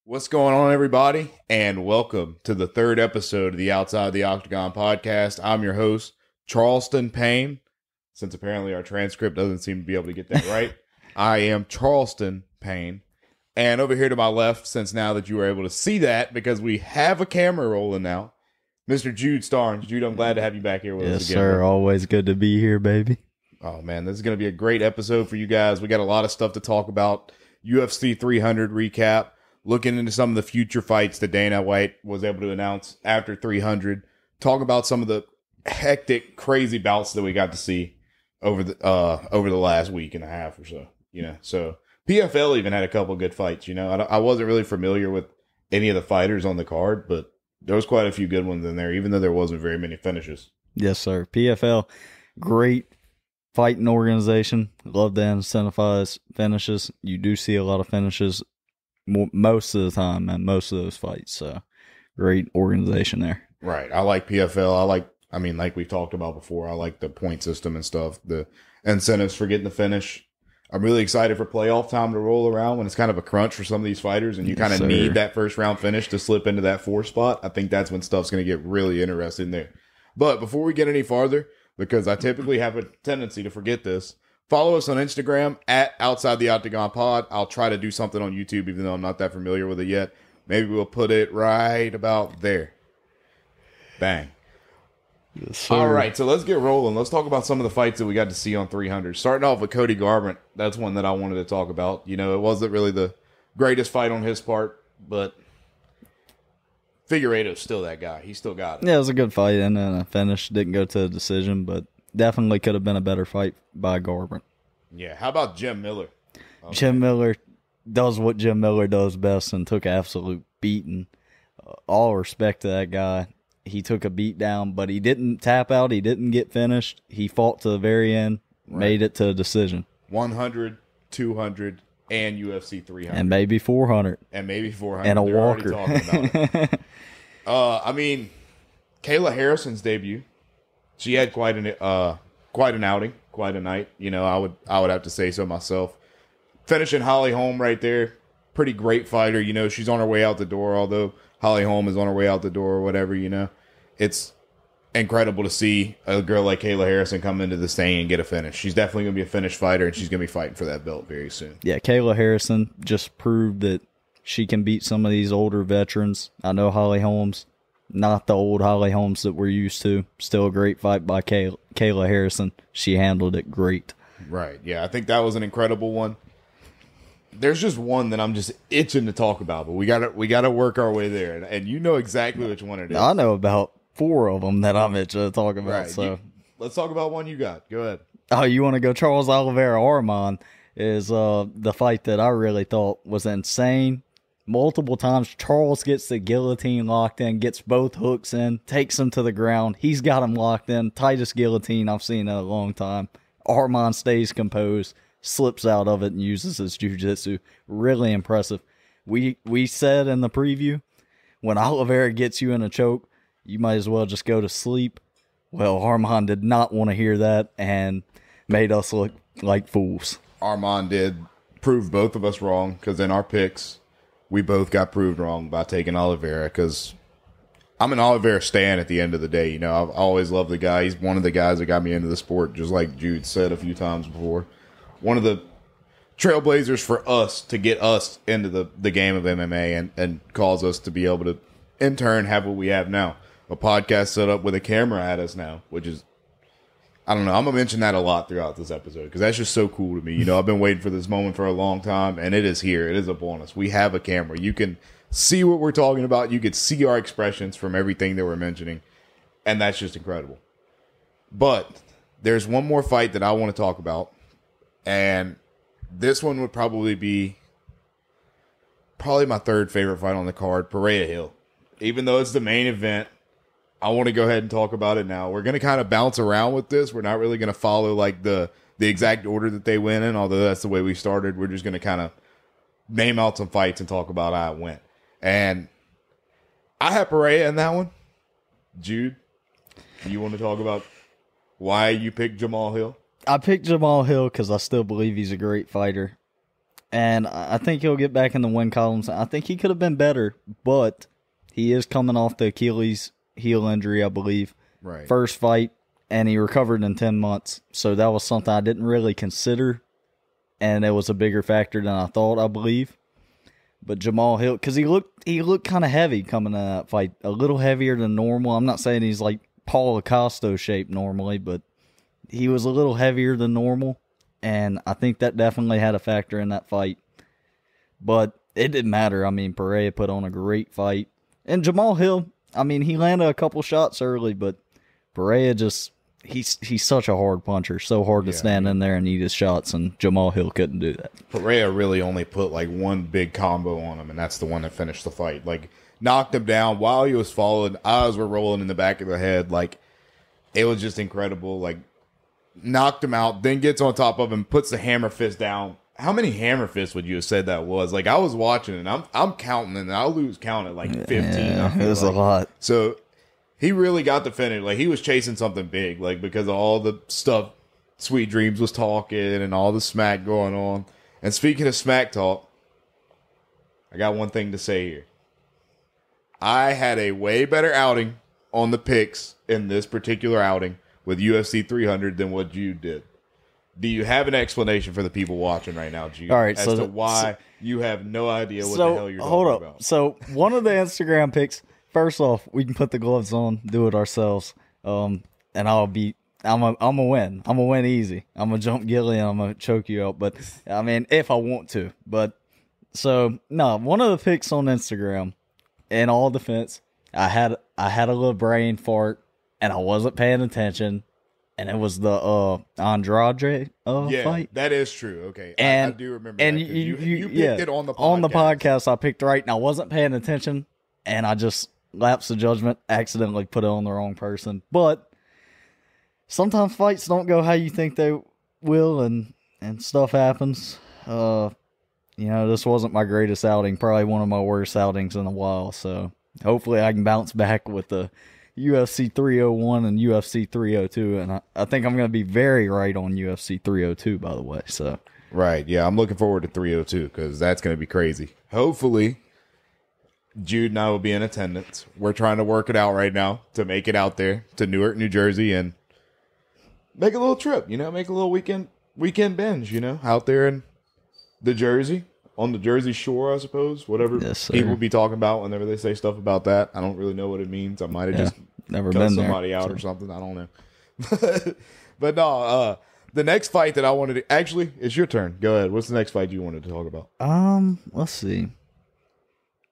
What's going on, everybody? And welcome to the third episode of the Outside the Octagon podcast. I'm your host, Charleston Payne. Since apparently our transcript doesn't seem to be able to get that right, I am Charleston Payne. And over here to my left, since now that you were able to see that, because we have a camera rolling now, Mr. Jude Starnes. Jude, I'm glad to have you back here with us again. Yes, sir. Always good to be here, baby. Oh, man, this is going to be a great episode for you guys. We got a lot of stuff to talk about. UFC 300 recap. Looking into some of the future fights that Dana White was able to announce after 300. Talk about some of the hectic, crazy bouts that we got to see over the last week and a half or so. So PFL even had a couple good fights. I wasn't really familiar with any of the fighters on the card, but there was quite a few good ones in there, even though there wasn't very many finishes. Yes, sir. PFL, great fighting organization. Love to incentivize finishes. You do see a lot of finishes most of the time and most of those fights. So great organization there. Right. I like PFL. Like we've talked about before, I like the point system and stuff, the incentives for getting the finish. I'm really excited for playoff time to roll around when it's kind of a crunch for some of these fighters and you kind of need that first round finish to slip into that 4 spot. I think that's when stuff's going to get really interesting there. But before we get any farther, because I typically have a tendency to forget this, follow us on Instagram at Outside the Octagon Pod. I'll try to do something on YouTube, even though I'm not that familiar with it yet. Maybe we'll put it right about there. Bang. Yes, all right, so let's get rolling. Let's talk about some of the fights that we got to see on 300. Starting off with Cody Garbrandt. That's one that I wanted to talk about. It wasn't really the greatest fight on his part, but Figueiredo's still that guy. He still got it. Yeah, it was a good fight, and then a finish. Didn't go to a decision, but definitely could have been a better fight by Garbrandt. Yeah, how about Jim Miller? Okay. Jim Miller does what Jim Miller does best and took absolute beating. All respect to that guy. He took a beat down, but he didn't tap out. He didn't get finished. He fought to the very end, made it to a decision. 100, 200, and UFC 300. And maybe 400. And maybe 400. And a They're walker. Talking about it. Kayla Harrison's debut. She had quite an outing, quite a night. I would have to say so myself. Finishing Holly Holm right there, pretty great fighter. She's on her way out the door. Although Holly Holm is on her way out the door or whatever. It's incredible to see a girl like Kayla Harrison come into this thing and get a finish. She's definitely going to be a finished fighter, and she's going to be fighting for that belt very soon. Yeah, Kayla Harrison just proved that she can beat some of these older veterans. I know Holly Holm's not the old Holly Holmes that we're used to. Still a great fight by Kayla Harrison. She handled it great. Right. Yeah, I think that was an incredible one. There's just one that I'm just itching to talk about, but we gotta work our way there, and you know exactly which one it is. I know about 4 of them that I'm itching to talk about. Right. So let's talk about one you got. Go ahead. Oh, you want to go Charles Oliveira Armand is the fight that I really thought was insane. Multiple times, Charles gets the guillotine locked in, gets both hooks in, takes him to the ground. He's got him locked in. Tightest guillotine I've seen in a long time. Armand stays composed, slips out of it, and uses his jiu-jitsu. Really impressive. We said in the preview, when Oliveira gets you in a choke, you might as well just go to sleep. Well, Armand did not want to hear that and made us look like fools. Armand did prove both of us wrong, because in our picks, we both got proved wrong by taking Oliveira, because I'm an Oliveira stan at the end of the day. I've always loved the guy. He's one of the guys that got me into the sport, just like Jude said a few times before. One of the trailblazers for us to get us into the game of MMA and cause us to be able to, in turn, have what we have now. A podcast set up with a camera at us now, which is, I don't know. I'm going to mention that a lot throughout this episode because that's just so cool to me. I've been waiting for this moment for a long time, and it is here. It is upon us. We have a camera. You can see what we're talking about. You can see our expressions from everything that we're mentioning, and that's just incredible. But there's one more fight that I want to talk about, and this one would probably be my third favorite fight on the card, Pereira Hill. Even though it's the main event, I want to go ahead and talk about it now. We're going to kind of bounce around with this. We're not really going to follow like the exact order that they went in, although that's the way we started. We're just going to kind of name out some fights and talk about how it went. And I have Pereira in that one. Jude, do you want to talk about why you picked Jamal Hill? I picked Jamal Hill because I still believe he's a great fighter. And I think he'll get back in the win columns. I think he could have been better, but he is coming off the Achilles heel injury, I believe. Right. First fight, and he recovered in 10 months. So that was something I didn't really consider, and it was a bigger factor than I thought, I believe. But Jamal Hill, because he looked kind of heavy coming in that fight, a little heavier than normal. I'm not saying he's like Paulo Costa shape normally, but he was a little heavier than normal. And I think that definitely had a factor in that fight. But it didn't matter. I mean, Pereira put on a great fight. And Jamal Hill, I mean, he landed a couple shots early, but Pereira just, he's such a hard puncher. So hard to stand in there and eat his shots, and Jamal Hill couldn't do that. Pereira really only put like one big combo on him, and that's the one that finished the fight. Like, knocked him down while he was falling. Eyes were rolling in the back of the head. Like, it was just incredible. Like, knocked him out, then gets on top of him, puts the hammer fist down. How many hammer fists would you have said that was? Like, I was watching and I'm counting, and I'll lose count at like 15. Yeah, it was a lot. So he really got the finish. Like, he was chasing something big, like, because of all the stuff Sweet Dreams was talking and all the smack going on. And speaking of smack talk, I got one thing to say here. I had a way better outing on the picks in this particular outing with UFC 300 than what Jude did. Do you have an explanation for the people watching right now, Jude? All right, as to why you have no idea what the hell you're talking about? So one of the Instagram picks, first off, we can put the gloves on, do it ourselves, and I'm gonna win. I'm gonna win easy. I'm gonna jump Gilly and I'm gonna choke you out. But I mean, if I want to. But so no, one of the picks on Instagram, in all defense, I had a little brain fart. And I wasn't paying attention, and it was the Andrade fight. That is true. Okay, and I do remember. And that, you picked it on the podcast. On the podcast, I picked right, and I wasn't paying attention, and I just lapsed the judgment, accidentally put it on the wrong person. But sometimes fights don't go how you think they will, and stuff happens. This wasn't my greatest outing, probably one of my worst outings in a while. So hopefully, I can bounce back with the UFC 301 and UFC 302, and I think I'm going to be very right on UFC 302, by the way. So right, yeah, I'm looking forward to 302 because that's going to be crazy. Hopefully, Jude and I will be in attendance. We're trying to work it out right now to make it out there to Newark, New Jersey, and make a little trip. Make a little weekend binge. Out there in the Jersey. On the Jersey Shore, I suppose. Whatever people be talking about whenever they say stuff about that. I don't really know what it means. I might have just never cut been somebody there, out or something. I don't know. But no, the next fight that I wanted to... Actually, it's your turn. Go ahead. What's the next fight you wanted to talk about? Let's see.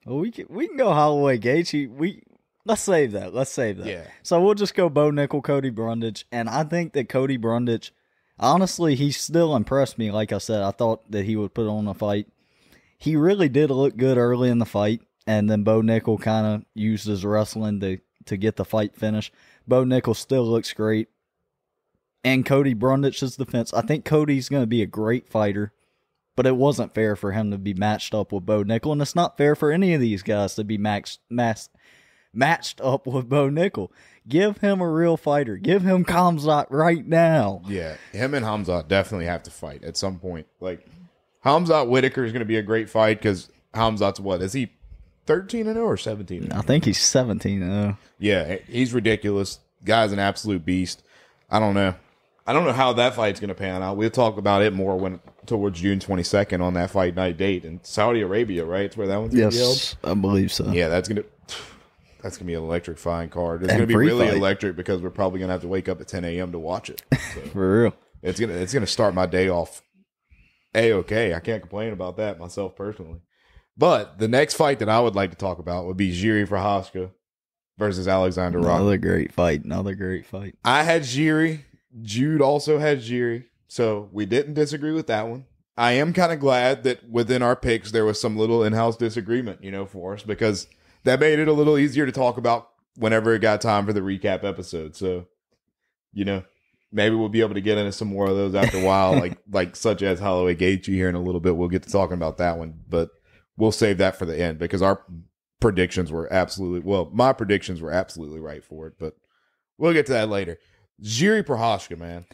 Well, we can go Holloway Gaethje. Let's save that. Yeah. So we'll just go Bo Nickel, Cody Brundage. And I think that Cody Brundage, honestly, he still impressed me. Like I said, I thought that he would put on a fight. He really did look good early in the fight, and then Bo Nickel kind of used his wrestling to get the fight finished. Bo Nickel still looks great. And Cody Brundage's defense, I think Cody's going to be a great fighter, but it wasn't fair for him to be matched up with Bo Nickel, and it's not fair for any of these guys to be matched up with Bo Nickel. Give him a real fighter. Give him Khamzat right now. Yeah, him and Khamzat definitely have to fight at some point. Like, Khamzat Whitaker is going to be a great fight because Khamzat's what? Is he 13-0 or 17-0? I think he's 17-0. Yeah, he's ridiculous. Guy's an absolute beast. I don't know how that fight's going to pan out. We'll talk about it more towards June 22nd on that fight night date in Saudi Arabia, right? It's where that one's going to be held? Yes, I believe so. Yeah, that's going to be an electrifying card. It's going to be really electric because we're probably going to have to wake up at 10 a.m. to watch it. So For real. It's gonna start my day off A-okay. I can't complain about that myself personally. But the next fight that I would like to talk about would be Jiri Prochazka versus Alexander Rock. Another great fight. I had Jiri. Jude also had Jiri. So we didn't disagree with that one. I am kind of glad that within our picks there was some little in-house disagreement, for us, because that made it a little easier to talk about whenever it got time for the recap episode. So, maybe we'll be able to get into some more of those after a while, like such as Holloway Gaethje here in a little bit. We'll get to talking about that one, but we'll save that for the end because our predictions were my predictions were absolutely right for it, but we'll get to that later. Jiri Prochazka, man.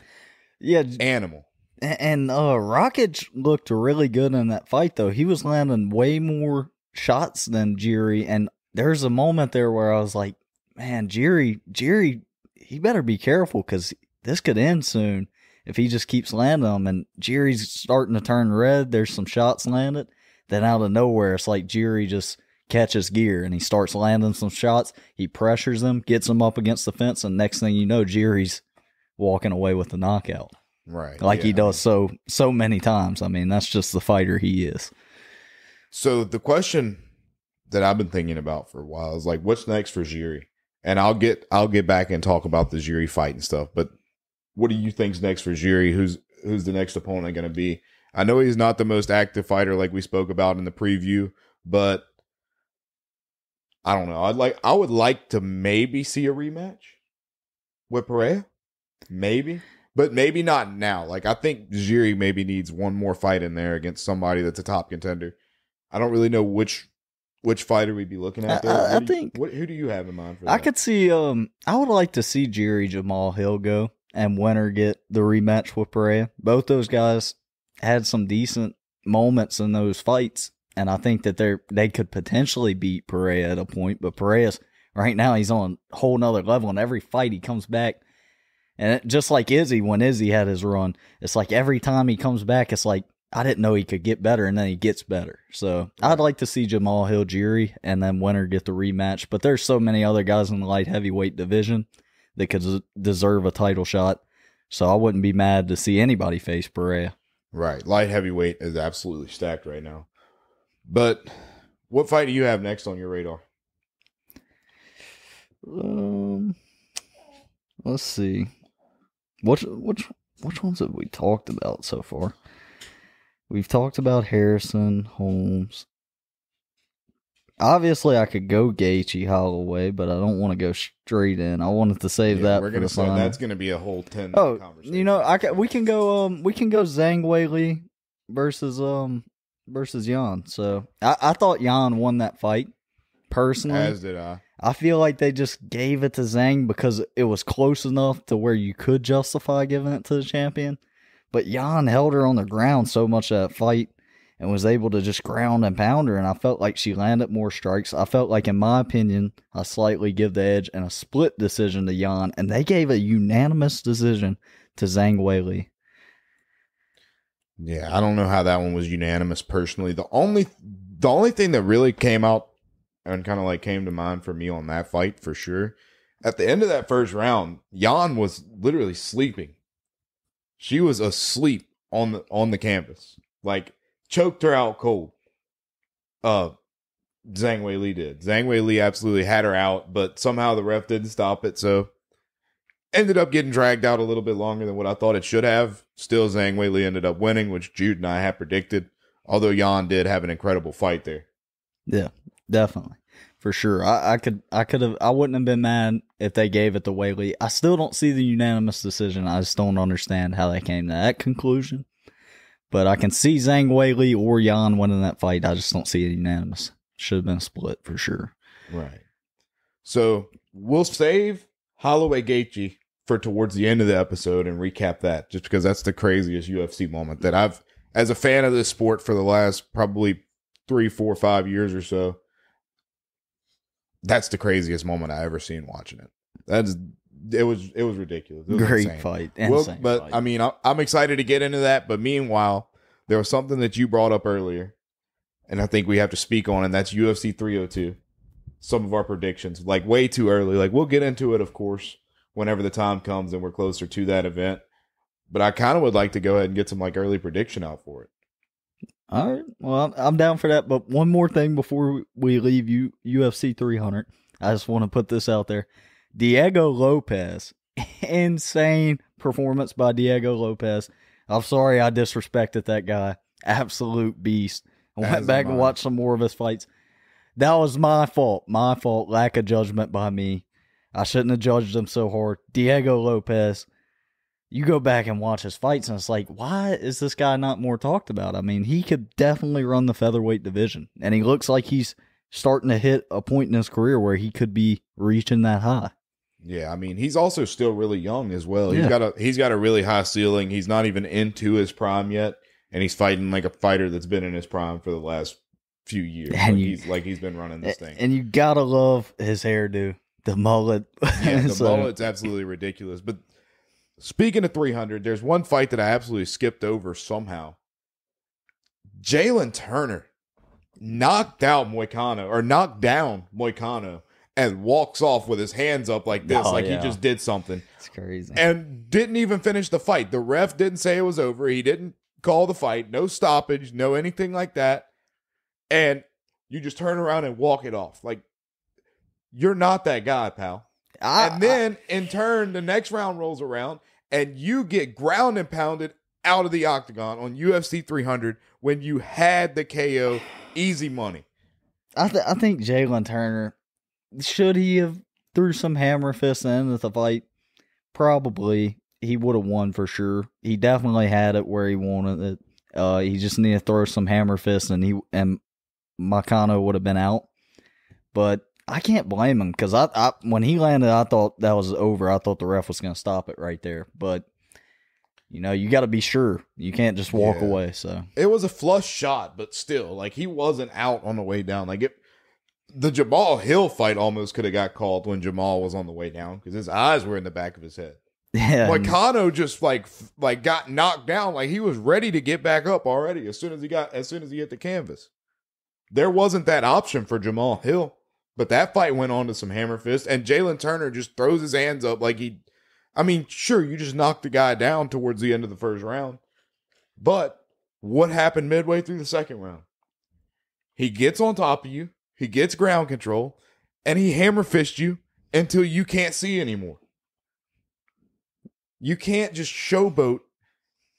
Yeah. Animal. And Rakic looked really good in that fight, though. He was landing way more shots than Jiri, and there's a moment there where I was like, man, Jiri, he better be careful because this could end soon if he just keeps landing them. And Jiri's starting to turn red. There's some shots landed. Then out of nowhere, it's like Jiri just catches gear and he starts landing some shots. He pressures him, gets him up against the fence, and next thing you know, Jiri's walking away with the knockout. Right. Like he does so many times. I mean, that's just the fighter he is. So the question that I've been thinking about for a while is like, what's next for Jiri? And I'll get back and talk about the Jiri fight and stuff. But what do you think's next for Jiri? Who's the next opponent going to be? I know he's not the most active fighter like we spoke about in the preview, but I don't know. I would like to maybe see a rematch with Pereira, maybe, but maybe not now. Like I think Jiri maybe needs one more fight in there against somebody that's a top contender. I don't really know which fighter we'd be looking at there. Who do you have in mind for that? I could see. I would like to see Jiri Jamal Hill go and winner get the rematch with Pereira. Both those guys had some decent moments in those fights, and I think that they could potentially beat Pereira at a point. But Pereira's right now, he's on a whole nother level, and every fight he comes back, and just like Izzy, when Izzy had his run, it's like every time he comes back, it's like, I didn't know he could get better, and then he gets better. So I'd like to see Jamal Hill Jiri and then winner get the rematch. But there's so many other guys in the light heavyweight division that could deserve a title shot. So I wouldn't be mad to see anybody face Pereira. Right. Light heavyweight is absolutely stacked right now. But what fight do you have next on your radar? Let's see. Which ones have we talked about so far? We've talked about Harrison, Holmes. Obviously, I could go Gaethje Holloway, but I don't want to go straight in. I wanted to save that for the final. That's going to be a whole 10-minute conversation. You know, we can go Zhang Weili versus Yan. So I thought Yan won that fight personally. As did I. I feel like they just gave it to Zhang because it was close enough to where you could justify giving it to the champion. But Yan held her on the ground so much that fight and was able to just ground and pound her, and I felt like she landed more strikes. I felt like, in my opinion, I slightly give the edge and a split decision to Yan, and they gave a unanimous decision to Zhang Weili. Yeah, I don't know how that one was unanimous personally. The only thing that really came out and kind of like came to mind for me on that fight for sure, at the end of that first round, Yan was literally sleeping. She was asleep on the canvas, like choked her out cold. Zhang Weili did. Zhang Weili absolutely had her out, but somehow the ref didn't stop it, so ended up getting dragged out a little bit longer than what I thought it should have. Still, Zhang Weili ended up winning, which Jude and I had predicted. Although Yan did have an incredible fight there. Yeah, definitely. For sure. I wouldn't have been mad if they gave it to Weili. I still don't see the unanimous decision. I just don't understand how they came to that conclusion. But I can see Zhang Weili or Yan winning that fight. I just don't see it unanimous. Should have been a split for sure. Right. So we'll save Holloway Gaethje for towards the end of the episode and recap that, just because that's the craziest UFC moment that I've, as a fan of this sport for the last probably 3, 4, 5 years or so, that's the craziest moment I ever seen watching it. It was ridiculous. It was great insane. Fight. But fight. I mean, I'm excited to get into that. But meanwhile, there was something that you brought up earlier, and I think we have to speak on, and that's UFC 302. Some of our predictions, like way too early. Like we'll get into it, of course, whenever the time comes and we're closer to that event. But I kind of would like to go ahead and get some like early prediction out for it. All right. Well, I'm down for that. But one more thing before we leave UFC 300. I just want to put this out there. Diego Lopez. Insane performance by Diego Lopez. I'm sorry I disrespected that guy. Absolute beast. I went back and watched some more of his fights. That was my fault. My fault. Lack of judgment by me. I shouldn't have judged him so hard. Diego Lopez. You go back and watch his fights, and it's like, why is this guy not more talked about? I mean, he could definitely run the featherweight division, and he looks like he's starting to hit a point in his career where he could be reaching that high. Yeah, I mean, he's also still really young as well. Yeah. He's got a really high ceiling. He's not even into his prime yet, and he's fighting like a fighter that's been in his prime for the last few years. And he's been running this thing. And you gotta love his hairdo, the mullet. Yeah, the mullet's absolutely ridiculous. But speaking of 300, there's one fight that I absolutely skipped over somehow. Jalen Turner knocked down Moicano and walks off with his hands up like this, he just did something. It's crazy. And didn't even finish the fight. The ref didn't say it was over. He didn't call the fight. No stoppage, no anything like that. And you just turn around and walk it off. Like, you're not that guy, pal. And then, in turn, the next round rolls around, and you get ground and pounded out of the octagon on UFC 300 when you had the KO, easy money. I think Jalen Turner, should he have threw some hammer fists into the fight? Probably. He would have won for sure. He definitely had it where he wanted it. He just needed to throw some hammer fists, and Moicano would have been out. But I can't blame him, because I when he landed, I thought that was over. I thought the ref was going to stop it right there. But, you got to be sure. You can't just walk away. So it was a flush shot, but still, like, he wasn't out on the way down. Like, the Jamal Hill fight almost could have got called when Jamal was on the way down, because his eyes were in the back of his head. Yeah, Moicano just like got knocked down, like he was ready to get back up already as soon as he hit the canvas. There wasn't that option for Jamal Hill, but that fight went on to some hammer fists, and Jalen Turner just throws his hands up like sure, you just knocked the guy down towards the end of the first round, but what happened midway through the second round? He gets on top of you, he gets ground control, and he hammer fists you until you can't see anymore. You can't just showboat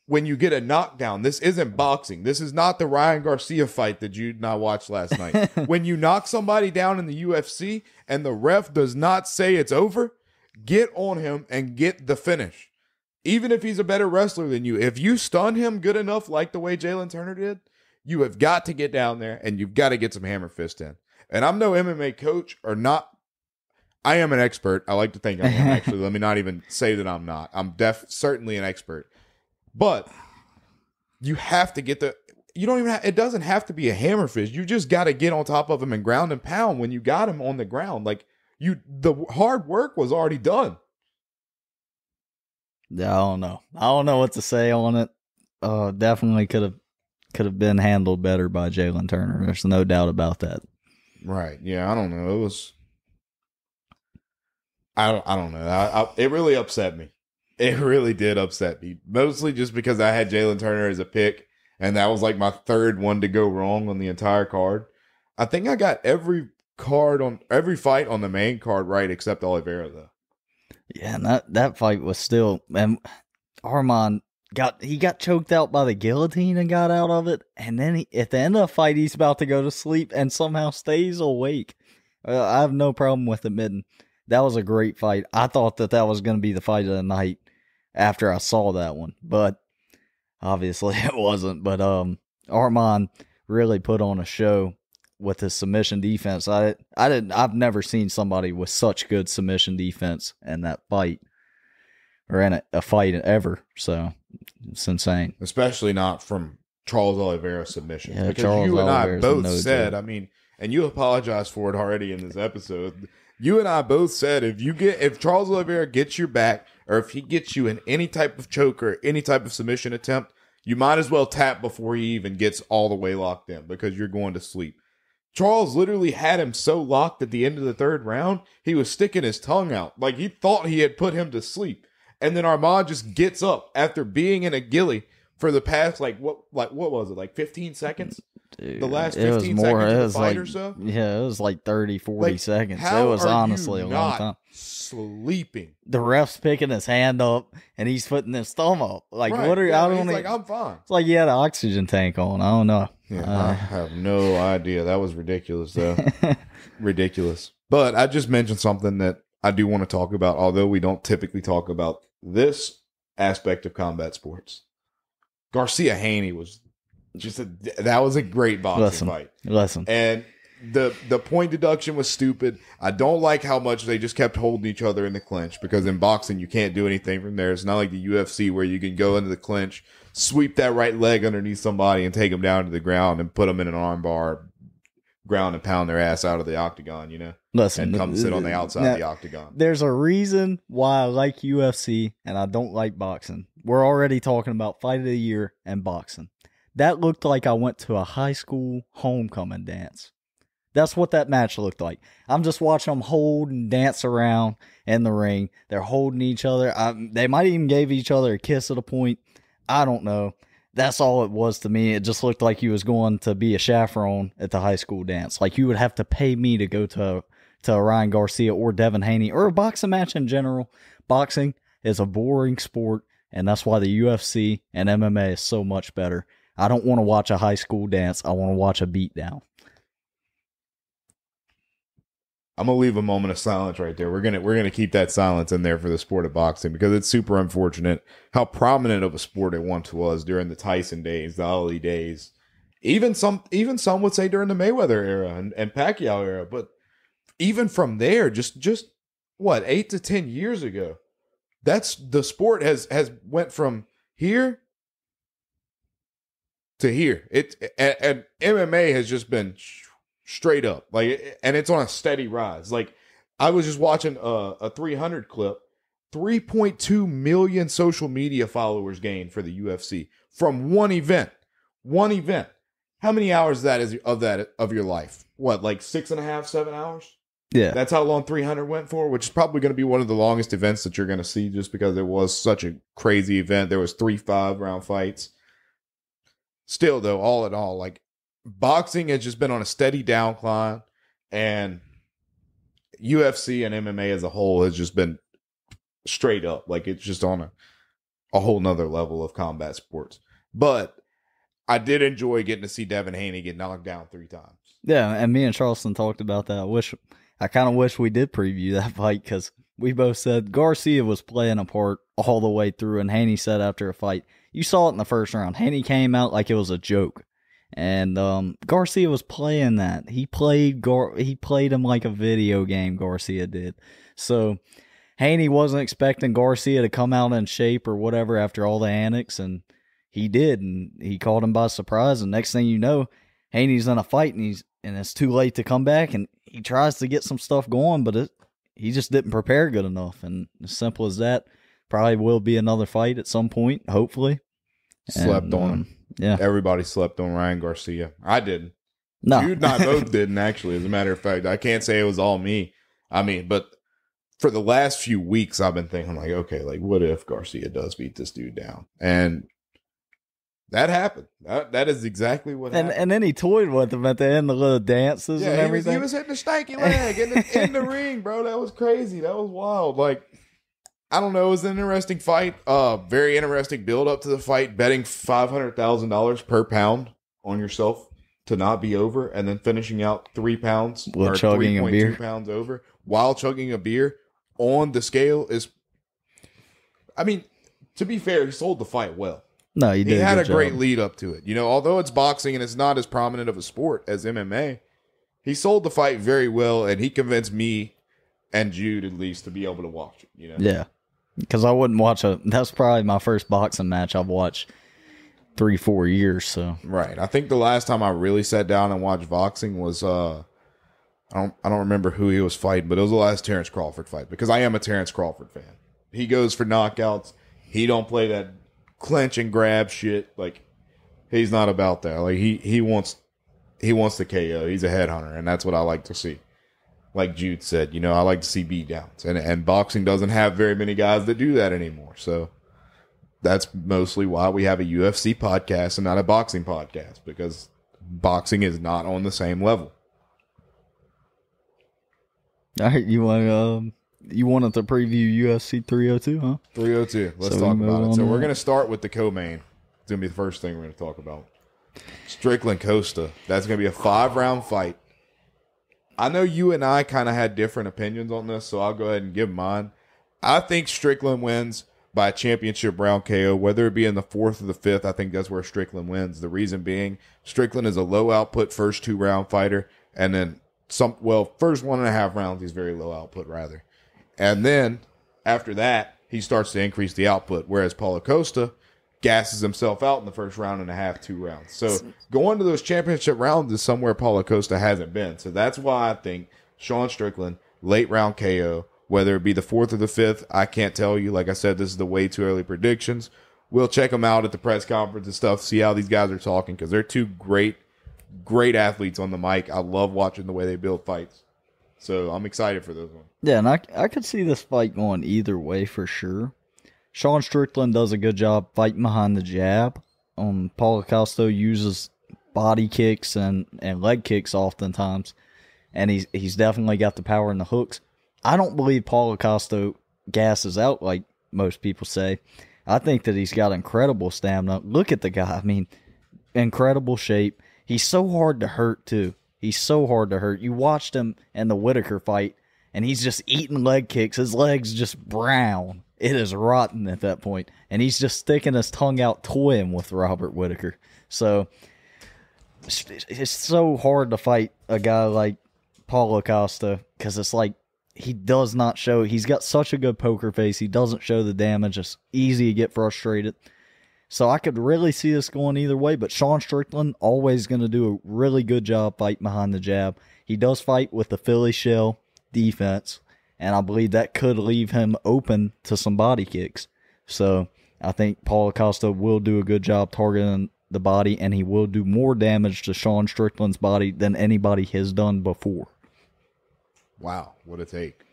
when you get a knockdown. This isn't boxing. This is not the Ryan Garcia fight that Jude and I watched last night. When you knock somebody down in the UFC and the ref does not say it's over, get on him and get the finish. Even if he's a better wrestler than you, if you stun him good enough like the way Jalen Turner did, you have got to get down there and you've got to get some hammer fist in. And I'm no MMA coach or not. I am an expert. I like to think I am, actually. Let me not even say that I'm not. I'm certainly an expert. But you have to get it doesn't have to be a hammer fist. You just got to get on top of him and ground and pound when you got him on the ground. Like, the hard work was already done. Yeah, I don't know. I don't know what to say on it. Definitely could have been handled better by Jalen Turner. There's no doubt about that. Right. Yeah, I don't know. It was... I don't know. It really upset me. It really did upset me. Mostly just because I had Jalen Turner as a pick, and that was like my third one to go wrong on the entire card. I think I got every fight on the main card right except Oliveira, though. Yeah, and that fight was still... And Armand got choked out by the guillotine and got out of it, and then at the end of the fight, he's about to go to sleep and somehow stays awake. I have no problem with admitting that was a great fight. I thought that was going to be the fight of the night after I saw that one, but obviously it wasn't. But Armand really put on a show with his submission defense. I've never seen somebody with such good submission defense in that fight, or in a fight ever. So it's insane. Especially not from Charles Oliveira submission. Yeah, because Charles you and I Oliveira's both no said, joke. and you apologized for it already in this episode. You and I both said if Charles Oliveira gets your back, or if he gets you in any type of choke or any type of submission attempt, you might as well tap before he even gets all the way locked in, because you're going to sleep. Charles literally had him so locked at the end of the third round, he was sticking his tongue out. Like, he thought he had put him to sleep. And then Armand just gets up after being in a ghillie for the past, what was it, like 15 seconds? Dude, the last 15 seconds of the fight or so? Yeah, it was like 30, 40 seconds. It was honestly a long time. Sleeping. The ref's picking his hand up, and he's putting his thumb up. Like, right. what are yeah, I don't he's know. like, I'm fine. It's like he had an oxygen tank on. I don't know. Yeah, I have no idea. That was ridiculous, though. Ridiculous. But I just mentioned something that I do want to talk about, although we don't typically talk about this aspect of combat sports. Garcia Haney was that was a great boxing fight. Listen. And the point deduction was stupid. I don't like how much they just kept holding each other in the clinch, because in boxing you can't do anything from there. It's not like the UFC where you can go into the clinch, sweep that right leg underneath somebody and take them down to the ground and put them in an arm bar, ground and pound their ass out of the octagon, Listen, and come sit on the outside of the octagon. There's a reason why I like UFC and I don't like boxing. We're already talking about fight of the year and boxing. That looked like I went to a high school homecoming dance. That's what that match looked like. I'm just watching them hold and dance around in the ring. They're holding each other. They might even gave each other a kiss at a point. I don't know. That's all it was to me. It just looked like you was going to be a chaperone at the high school dance. Like you would have to pay me to go to a Ryan Garcia or Devin Haney or a boxing match in general. Boxing is a boring sport, and that's why the UFC and MMA is so much better. I don't want to watch a high school dance. I want to watch a beatdown. I'm gonna leave a moment of silence right there. We're gonna keep that silence in there for the sport of boxing, because it's super unfortunate how prominent of a sport it once was during the Tyson days, the Ali days, even some would say during the Mayweather era and Pacquiao era. But even from there, just what, 8 to 10 years ago, that's the sport has went from here to here. And MMA has just been straight up, like, and it's on a steady rise. Like, I was just watching a 300 clip, 3.2 million social media followers gained for the UFC from one event. How many hours is of your life? What, like 6.5, 7 hours? Yeah, that's how long 300 went for, which is probably going to be one of the longest events that you're going to see, just because it was such a crazy event. There was 3 5-round fights. Still, though, all in all, like, boxing has just been on a steady downcline, and UFC and MMA as a whole has just been straight up. Like, it's just on a whole nother level of combat sports. But I did enjoy getting to see Devin Haney get knocked down 3 times. Yeah, and me and Charleston talked about that. I kind of wish we did preview that fight, because we both said Garcia was playing a part all the way through, and Haney said after a fight, you saw it in the first round, Haney came out like it was a joke. And Garcia was playing that. He played him like a video game, Garcia did. So Haney wasn't expecting Garcia to come out in shape or whatever after all the antics, and he did, and he caught him by surprise. And next thing you know, Haney's in a fight, and it's too late to come back, and he tries to get some stuff going, but he just didn't prepare good enough. And as simple as that, probably will be another fight at some point, hopefully. Slept on him. Yeah. Everybody slept on Ryan Garcia. I didn't. No. Jude and I both didn't, actually, as a matter of fact. I can't say it was all me. I mean, but for the last few weeks, I've been thinking, like, okay, like, what if Garcia does beat this dude down? And that happened. That is exactly what happened. And then he toyed with him at the end of the dances and everything. He was hitting a stanky leg in the ring, bro. That was crazy. That was wild. Like, I don't know. It was an interesting fight. Very interesting build up to the fight. Betting $500,000 per pound on yourself to not be over, and then finishing out 3 pounds or chugging a beer, 3.2 pounds over while chugging a beer on the scale is. I mean, to be fair, he sold the fight well. No, he did. He had a great lead up to it. You know, although it's boxing and it's not as prominent of a sport as MMA, he sold the fight very well, and he convinced me and Jude, at least, to be able to watch it. You know, yeah. Because I wouldn't watch that's probably my first boxing match I've watched 3-4 years. So right, I think the last time I really sat down and watched boxing was I don't remember who he was fighting, but it was the last Terrence Crawford fight, because I am a Terrence Crawford fan. He goes for knockouts. He don't play that clinch and grab shit. Like, he's not about that. Like, he wants the KO. He's a headhunter, and that's what I like to see. Like Jude said, you know, I like to see beatdowns, and boxing doesn't have very many guys that do that anymore. So that's mostly why we have a UFC podcast and not a boxing podcast, because boxing is not on the same level. All right, you wanted to preview UFC 302, huh? 302. Let's talk about it. So we're going to start with the co-main. It's going to be the first thing we're going to talk about. Strickland Costa. That's going to be a 5-round fight. I know you and I kind of had different opinions on this, so I'll go ahead and give mine. I think Strickland wins by a championship round KO, whether it be in the 4th or the 5th. I think that's where Strickland wins. The reason being, Strickland is a low output first 2-round fighter, And then first 1.5 rounds, he's very low output, rather. And then after that, he starts to increase the output, whereas Paulo Costa gasses himself out in the first round and a half, 2 rounds. So going to those championship rounds is somewhere Paulo Costa hasn't been. So that's why I think Sean Strickland, late round KO, whether it be the 4th or the 5th, I can't tell you. Like I said, this is the way too early predictions. We'll check them out at the press conference and stuff, see how these guys are talking, because they're two great athletes on the mic. I love watching the way they build fights. So I'm excited for this one. Yeah, and I could see this fight going either way for sure. Sean Strickland does a good job fighting behind the jab. Paulo Costa uses body kicks and leg kicks oftentimes, and he's definitely got the power in the hooks. I don't believe Paulo Costa gasses out like most people say. I think that he's got incredible stamina. Look at the guy. I mean, incredible shape. He's so hard to hurt, too. He's so hard to hurt. You watched him in the Whitaker fight, and he's just eating leg kicks. His leg's just brown. It is rotten at that point. And he's just sticking his tongue out toying with Robert Whitaker. So, it's so hard to fight a guy like Paulo Costa because it's like he does not show. He's got such a good poker face. He doesn't show the damage. It's easy to get frustrated. So I could really see this going either way, but Sean Strickland always going to do a really good job fighting behind the jab. He does fight with the Philly shell defense, and I believe that could leave him open to some body kicks. So I think Paulo Costa will do a good job targeting the body, and he will do more damage to Sean Strickland's body than anybody has done before. Wow, what a take.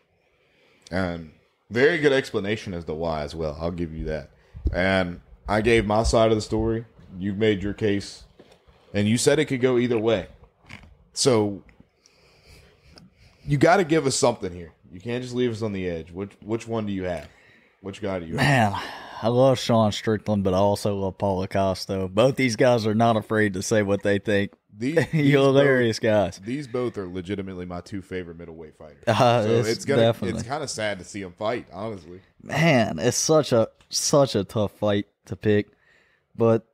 And very good explanation as to why as well. I'll give you that. And I gave my side of the story. You've made your case. And you said it could go either way. So you got to give us something here. You can't just leave us on the edge. Which one do you have? Which guy do you have? Man, I love Sean Strickland, but I also love Paulo Costa. Both these guys are not afraid to say what they think. These hilarious guys. These both are legitimately my 2 favorite middleweight fighters. So it's kind of sad to see them fight, honestly. Man, it's such a tough fight to pick, but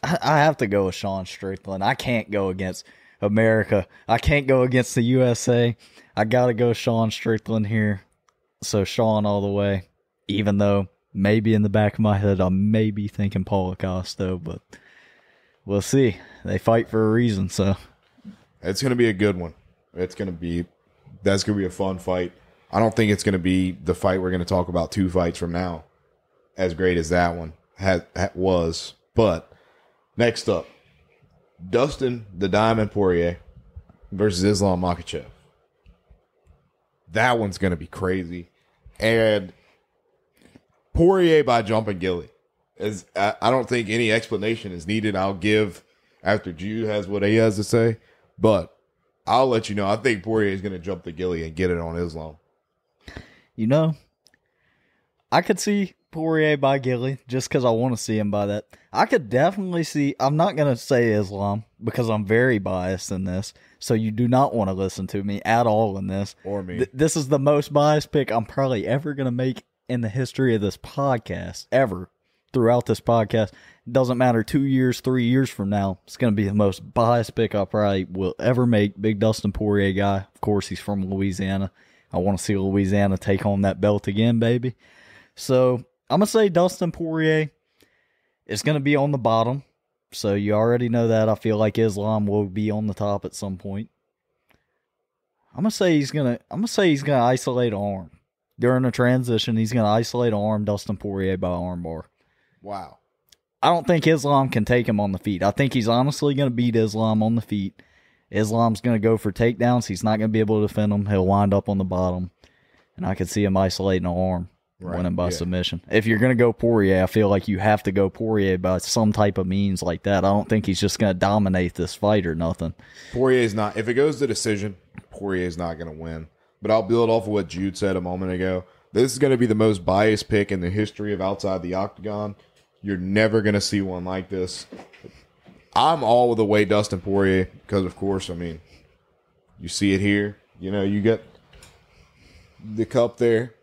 I have to go with Sean Strickland. I can't go against America. I can't go against the USA. I got to go Sean Strickland here. So Sean all the way, even though maybe in the back of my head I may be thinking Paulo Costa, but we'll see. They fight for a reason, so it's going to be a good one. That's going to be a fun fight. I don't think it's going to be the fight we're going to talk about 2 fights from now, as great as that one was. But next up, Dustin the Diamond Poirier versus Islam Makhachev. That one's going to be crazy. And Poirier by jumping Gilly. I don't think any explanation is needed. I'll give after Jude has what he has to say, but I'll let you know. I think Poirier is going to jump the Gilly and get it on Islam. You know, I could see Poirier by Gilly just because I want to see him by that. I could definitely see, I'm not going to say Islam because I'm very biased in this, so you do not want to listen to me at all in this. Or me. This is the most biased pick I'm probably ever going to make in the history of this podcast, ever. Throughout this podcast, it doesn't matter 2 years, 3 years from now, it's going to be the most biased pick I probably will ever make. Big Dustin Poirier guy. Of course, he's from Louisiana. I want to see Louisiana take home that belt again, baby. So I'm going to say Dustin Poirier is going to be on the bottom. So you already know that. I feel like Islam will be on the top at some point. I'm going to say he's going to isolate an arm. During a transition, he's going to isolate an arm, Dustin Poirier by armbar. Wow. I don't think Islam can take him on the feet. I think he's honestly going to beat Islam on the feet. Islam's going to go for takedowns. He's not going to be able to defend him. He'll wind up on the bottom. And I could see him isolating an arm, winning by submission. If you're going to go Poirier, I feel like you have to go Poirier by some type of means like that. I don't think he's just going to dominate this fight or nothing. Poirier's not. If it goes to decision, Poirier's not going to win. But I'll build off of what Jude said a moment ago. This is going to be the most biased pick in the history of Outside the Octagon. You're never going to see one like this. I'm all the way Dustin Poirier because, of course, I mean, you see it here. You know, you get the cup there.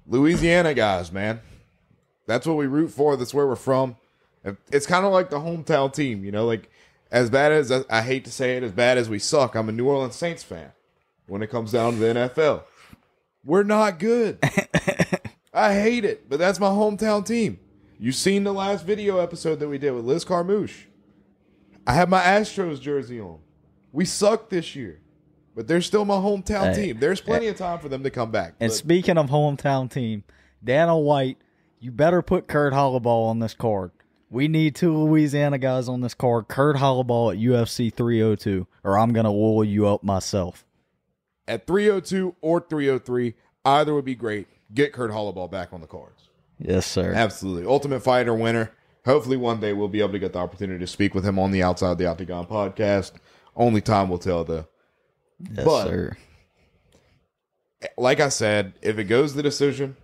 Louisiana guys, man. That's what we root for. That's where we're from. It's kind of like the hometown team, you know, like as bad as, I hate to say it, as bad as we suck, I'm a New Orleans Saints fan when it comes down to the NFL. We're not good. I hate it, but that's my hometown team. You've seen the last video episode that we did with Liz Carmouche. I have my Astros jersey on. We suck this year, but they're still my hometown team. There's plenty of time for them to come back. And speaking of hometown team, Dana White, you better put Kurt Holloway on this card. We need 2 Louisiana guys on this card. Kurt Holloway at UFC 302, or I'm going to wall you up myself. At 302 or 303, either would be great. Get Kurt Holloway back on the cards. Yes, sir. Absolutely. Ultimate Fighter winner. Hopefully one day we'll be able to get the opportunity to speak with him on the Outside the Octagon podcast. Only time will tell, though. Yes, sir. Like I said, if it goes the decision,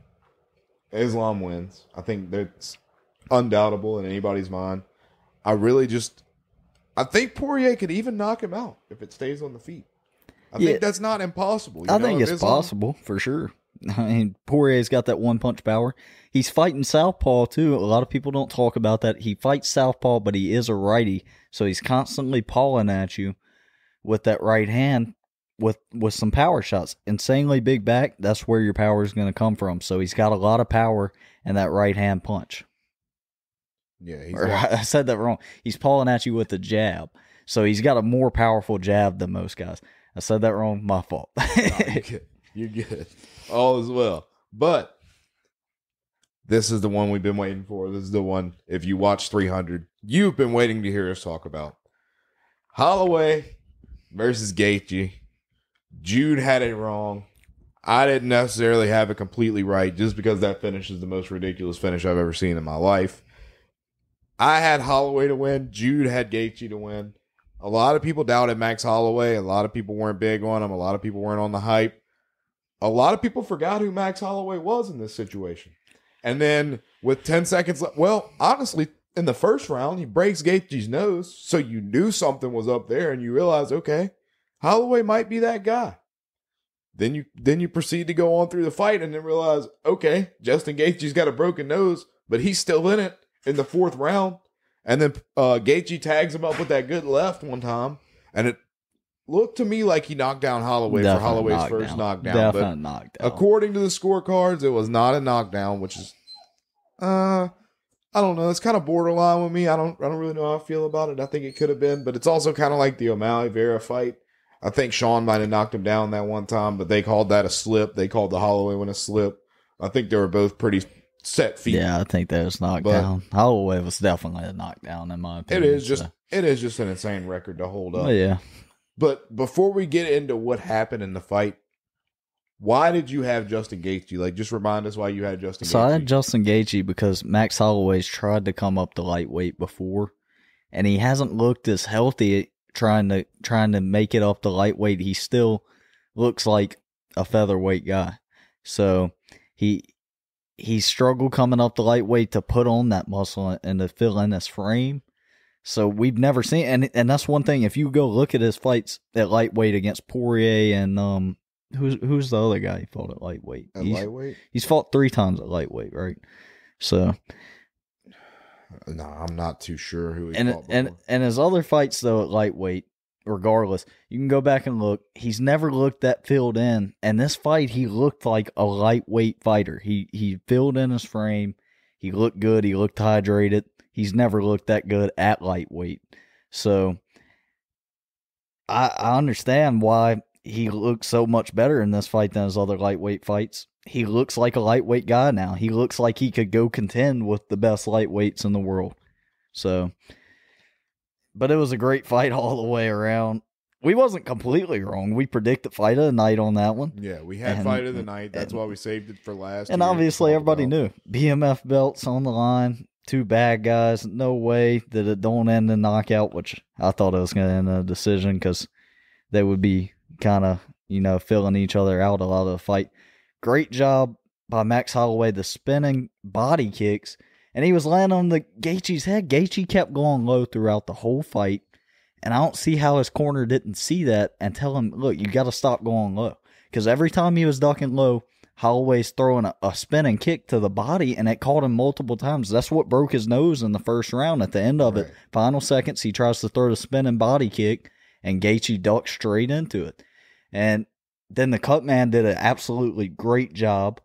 Islam wins. I think that's undoubtable in anybody's mind. I think Poirier could even knock him out if it stays on the feet. I think that's not impossible. I think it's possible, for sure. I mean, Poirier's got that one-punch power. He's fighting southpaw, too. A lot of people don't talk about that. He fights southpaw, but he is a righty, so he's constantly pawing at you with that right hand with some power shots. Insanely big back, that's where your power is going to come from. So he's got a lot of power in that right-hand punch. Yeah, I said that wrong. He's pawing at you with a jab. So he's got a more powerful jab than most guys. I said that wrong. My fault. No, you're good. All is well. But this is the one we've been waiting for. This is the one, if you watch 300, you've been waiting to hear us talk about. Holloway versus Gaethje. Jude had it wrong. I didn't necessarily have it completely right just because that finish is the most ridiculous finish I've ever seen in my life. I had Holloway to win. Jude had Gaethje to win. A lot of people doubted Max Holloway. A lot of people weren't big on him. A lot of people weren't on the hype. A lot of people forgot who Max Holloway was in this situation. And then with 10 seconds left, well, honestly, in the first round, he breaks Gaethje's nose, so you knew something was up there, and you realize, okay, Holloway might be that guy. Then you proceed to go on through the fight and then realize, okay, Justin Gaethje's got a broken nose, but he's still in it in the 4th round. And then Gaethje tags him up with that good left one time, and it looked to me like he knocked down Holloway for Holloway's first knockdown. Definite knockdown. According to the scorecards, it was not a knockdown, which is, I don't know. It's kind of borderline with me. I don't really know how I feel about it. I think it could have been, but it's also kind of like the O'Malley-Vera fight. I think Sean might have knocked him down that one time, but they called that a slip. They called the Holloway one a slip. I think they were both pretty set feet. Yeah, I think that was knockdown. Holloway was definitely a knockdown in my opinion. It is just an insane record to hold up. Oh, yeah. But before we get into what happened in the fight, why did you have Justin Gaethje? Like, just remind us why you had Justin Gaethje. So I had Justin Gaethje because Max Holloway's tried to come up to lightweight before, and he hasn't looked as healthy trying to make it up to lightweight. He still looks like a featherweight guy. So he struggled coming up to lightweight to put on that muscle and to fill in his frame. So we've never seen, and that's one thing. If you go look at his fights at lightweight against Poirier and who's the other guy he fought at lightweight? Lightweight? He's fought 3 times at lightweight, right? So, no, I'm not too sure who he fought before. And his other fights though at lightweight, regardless, you can go back and look. He's never looked that filled in. And this fight, he looked like a lightweight fighter. He filled in his frame. He looked good. He looked hydrated. He's never looked that good at lightweight. So I understand why he looks so much better in this fight than his other lightweight fights. He looks like a lightweight guy now. He looks like he could go contend with the best lightweights in the world. So, but it was a great fight all the way around. We wasn't completely wrong. We predicted fight of the night on that one. Yeah, we had fight of the night. That's why we saved it for last. And obviously everybody knew. BMF belts on the line. 2 bad guys. No way that it don't end in knockout, which I thought it was going to end in a decision because they would be kind of, filling each other out a lot of the fight. Great job by Max Holloway, the spinning body kicks, and he was landing on the Gaethje's head. Gaethje kept going low throughout the whole fight, and I don't see how his corner didn't see that and tell him, look, you got to stop going low. Because every time he was ducking low, Holloway's throwing a spinning kick to the body, and it caught him multiple times. That's what broke his nose in the first round. At the end of it, final seconds, he tries to throw the spinning body kick, and Gaethje ducks straight into it. And then the cut man did an absolutely great job.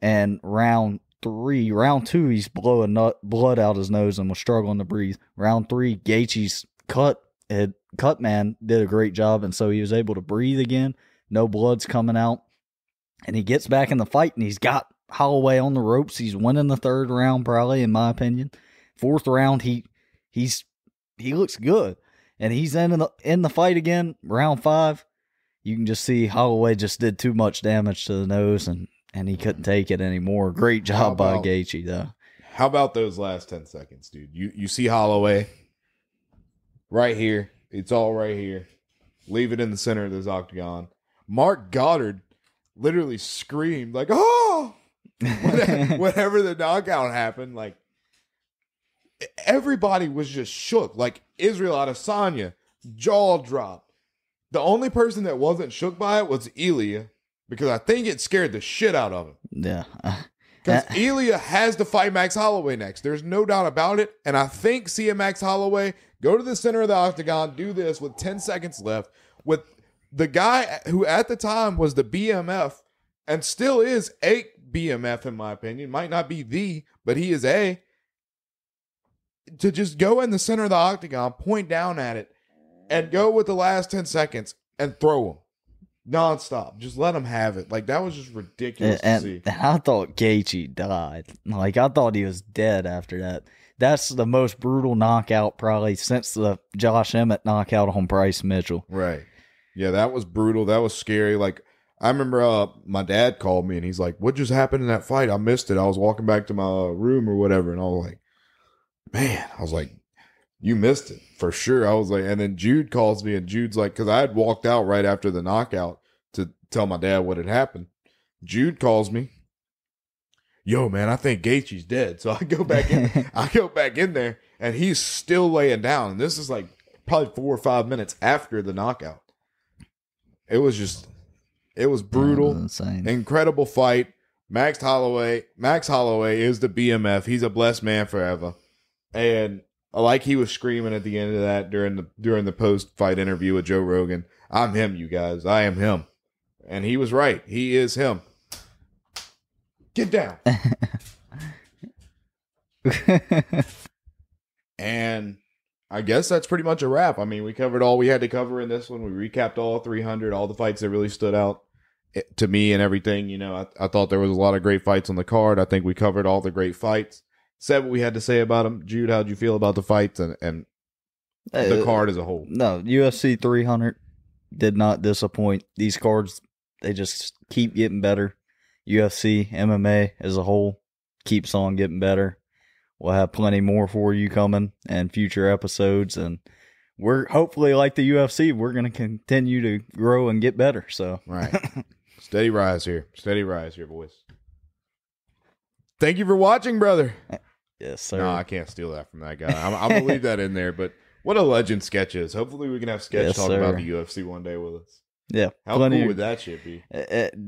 And round two, he's blowing blood out his nose and was struggling to breathe. Round three, Gaethje's cut man did a great job, and so he was able to breathe again. No blood's coming out. And he gets back in the fight, and he's got Holloway on the ropes. He's winning the third round, probably, in my opinion. Fourth round, he looks good. And he's in the fight again. Round 5, you can just see Holloway just did too much damage to the nose, and he couldn't take it anymore. Great job by Gaethje, though. How about those last 10 seconds, dude? You see Holloway right here. It's all right here. Leave it in the center of this octagon. Mark Goddard literally screamed like, "Oh!" whenever the knockout happened. Like, everybody was just shook. Like, Israel Adesanya, jaw dropped. The only person that wasn't shook by it was Ilya, because I think it scared the shit out of him. Yeah. Because Ilya has to fight Max Holloway next. There's no doubt about it. And I think seeing Max Holloway go to the center of the octagon, do this with 10 seconds left, with the guy who at the time was the BMF and still is a BMF, in my opinion, might not be the, but he is a, to just go in the center of the octagon, point down at it, and go with the last 10 seconds and throw him nonstop. Just let him have it. Like, that was just ridiculous to see. And I thought Gaethje died. Like, I thought he was dead after that. That's the most brutal knockout probably since the Josh Emmett knockout on Bryce Mitchell. Right. Yeah, that was brutal. That was scary. Like, I remember my dad called me and he's like, "What just happened in that fight? I missed it. I was walking back to my room or whatever." And I was like, "Man," I was like, "You missed it for sure." I was like, and then Jude calls me and Jude's like, because I had walked out right after the knockout to tell my dad what had happened. Jude calls me, "Yo, man, I think Gaethje's dead." So I go back in there and he's still laying down. And this is like probably 4 or 5 minutes after the knockout. It was brutal. Insane. Incredible fight. Max Holloway is the BMF. He's a blessed man forever. And like he was screaming at the end of that during the post-fight interview with Joe Rogan, "I'm him, you guys. I am him." And he was right. He is him. Get down. And I guess that's pretty much a wrap. I mean, we covered all we had to cover in this one. We recapped all 300, all the fights that really stood out to me and everything. You know, I thought there was a lot of great fights on the card. I think we covered all the great fights. Said what we had to say about them. Jude, how'd you feel about the fights and the card as a whole? No, UFC 300 did not disappoint. These cards, they just keep getting better. UFC, MMA as a whole keeps on getting better. We'll have plenty more for you coming in future episodes, and we're hopefully like the UFC, we're going to continue to grow and get better. So right, steady rise here, boys. Thank you for watching, brother. Yes, sir. No, I can't steal that from that guy. I'm gonna leave that in there. But what a legend Sketch is. Hopefully, we can have Sketch talk about the UFC one day with us. Yeah, how cool would that shit be?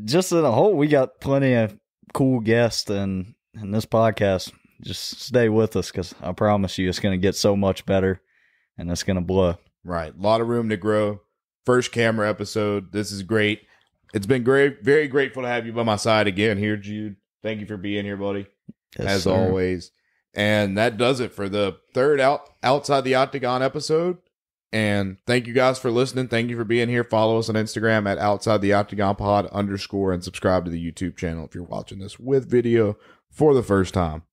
Just in a whole, we got plenty of cool guests in this podcast. Just stay with us, because I promise you it's going to get so much better, and it's going to blow. Right. A lot of room to grow. First camera episode. This is great. It's been great. Very grateful to have you by my side again here, Jude. Thank you for being here, buddy. Yes, as sir. Always. And that does it for the third Outside the Octagon episode. And thank you guys for listening. Thank you for being here. Follow us on Instagram at Outside the Octagon Pod _ and subscribe to the YouTube channel if you're watching this with video for the first time.